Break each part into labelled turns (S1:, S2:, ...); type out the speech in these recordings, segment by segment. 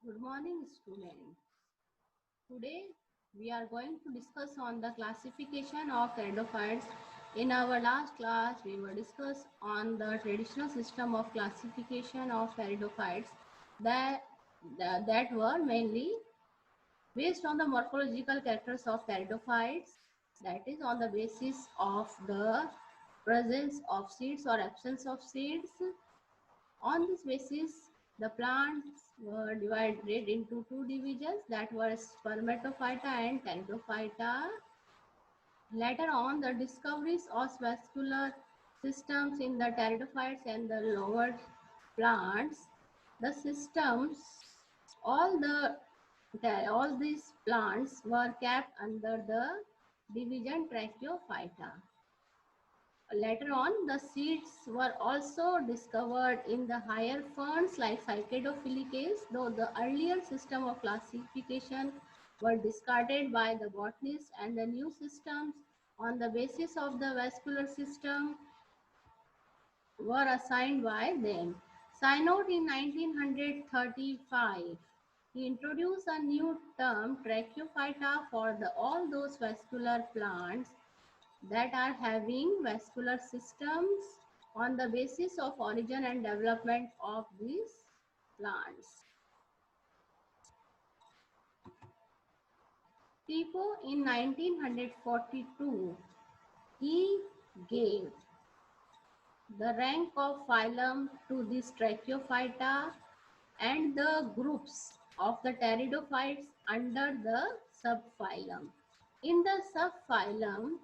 S1: Good morning, student. Today we are going to discuss on the classification of pteridophytes. In our last class, we were discuss on the traditional system of classification of pteridophytes that were mainly based on the morphological characters of pteridophytes. That is on the basis of the presence of seeds or absence of seeds. On this basis, the plants were divided into two divisions that were spermatophyta and pteridophyta. Later on, the discoveries of vascular systems in the pteridophytes and the lower plants, the systems, all these plants were kept under the division Tracheophyta. Later on, the seeds were also discovered in the higher ferns like Cycadophyllicales, though the earlier system of classification were discarded by the botanists and the new systems on the basis of the vascular system were assigned by them. Synod in 1935, he introduced a new term, Tracheophyta, for all those vascular plants that are having vascular systems on the basis of origin and development of these plants. Tipo in 1942, he gave the rank of phylum to this Tracheophyta and the groups of the pteridophytes under the subphylum. In the subphylum,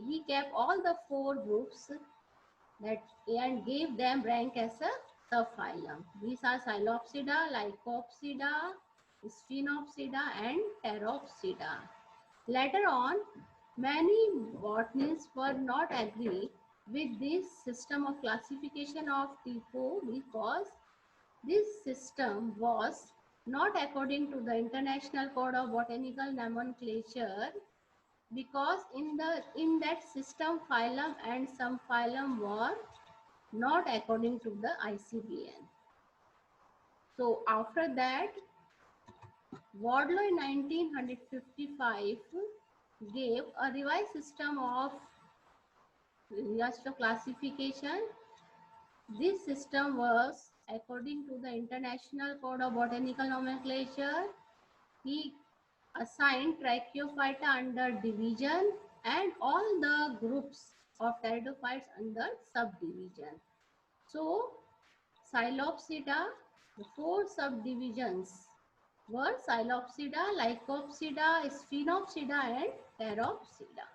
S1: he kept all the four groups that and gave them rank as a subphylum. These are Psilopsida, Lycopsida, Sphenopsida and Pteropsida. Later on, many botanists were not agree with this system of classification of Tipo because this system was not according to the International Code of Botanical Nomenclature, because in that system phylum and subphylum were not according to the ICBN. So after that, Wardlow in 1955 gave a revised system of classification. This system was according to the International Code of Botanical Nomenclature. He assigned Tracheophyta under division and all the groups of pteridophytes under subdivision. So Psilopsida, the four subdivisions were Psilopsida, Lycopsida, Sphenopsida and Pteropsida.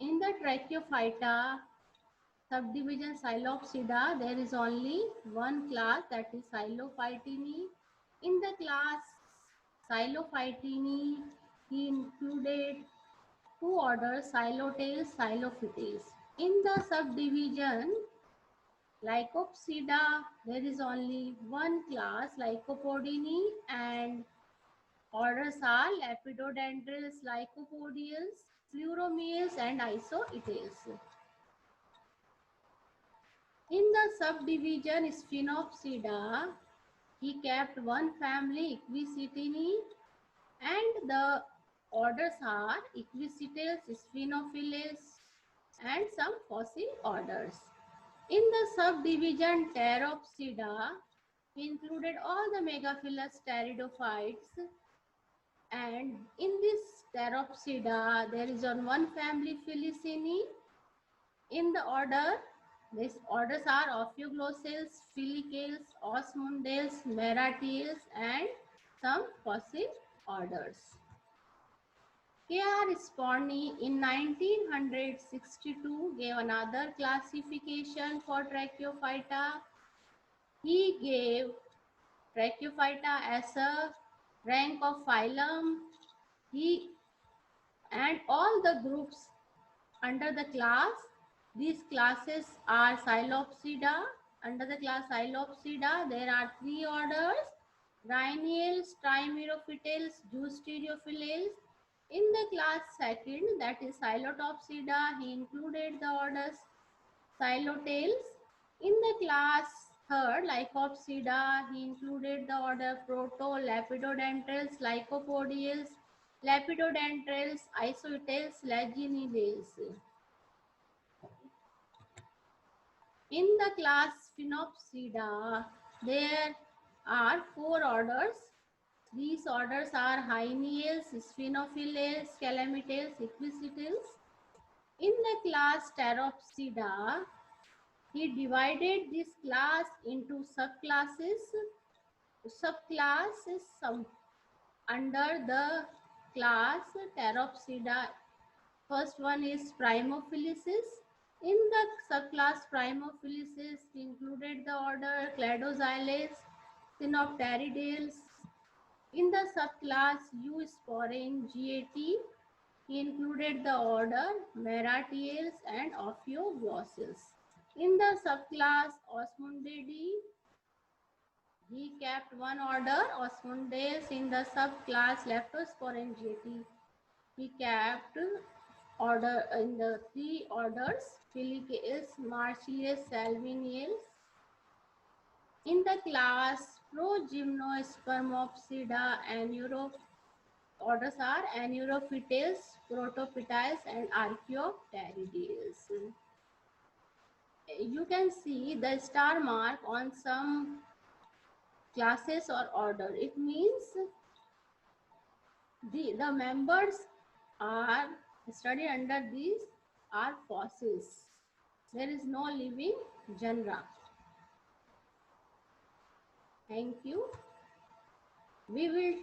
S1: In the Tracheophyta subdivision Psilopsida, there is only one class, that is Psilophytini. In the class Psilophytini, he included two orders, Psilotails, Psilophytales. In the subdivision Lycopsida, there is only one class, Lycopodini, and orders are Lepidodendrils, Lycopodials, Pleuromeales, and Isoetales. In the subdivision Sphenopsida, he kept one family, Equisitini, and the orders are Equisitales, Sphenophiles, and some fossil orders. In the subdivision Pteropsida, he included all the megaphilous pteridophytes, and in this Pteropsida, there is one family Felicini. In the order, these orders are Ophioglossales, Filicales, Osmundales, Meratiales, and some fossil orders. K.R. Sponny in 1962 gave another classification for Tracheophyta. He gave Tracheophyta as a rank of phylum. And all the groups under the class, these classes are Psilopsida. Under the class Psilopsida, there are three orders, Rhyniales, Trimerophytales, Justereophyllales. In the class second, that is Psilotopsida, he included the orders Psilotails. In the class Third, Lycopsida, he included the order Proto, Lepidodentrales, Lycopodiales, Lepidodentrales, Isoetales, Laginidales. In the class Phenopsida, there are 4 orders. These orders are Hyaenales, Sphenophiles, Calamitales, Equisitales. In the class Pteropsida, he divided this class into subclasses. Subclass is under the class Pteropsida. First one is Primophilices. In the subclass Primophilices, included the order Cladoxyles, Cynopteridales. In the subclass Eusporine GAT, he included the order Meratiales and Ophioglossales. In the subclass Osmundidae, he kept one order, Osmundidae. In the subclass Leptosporin GAT, he kept order in the 3 orders, Filicates, Marchiales, Salviniales. In the class Progymnospermopsida, orders are Aneurophytes, Protophytes, and Archaeopterydiales. You can see the star mark on some classes or order. It means the members are studied under these are fossils. There is no living genera. Thank you. We will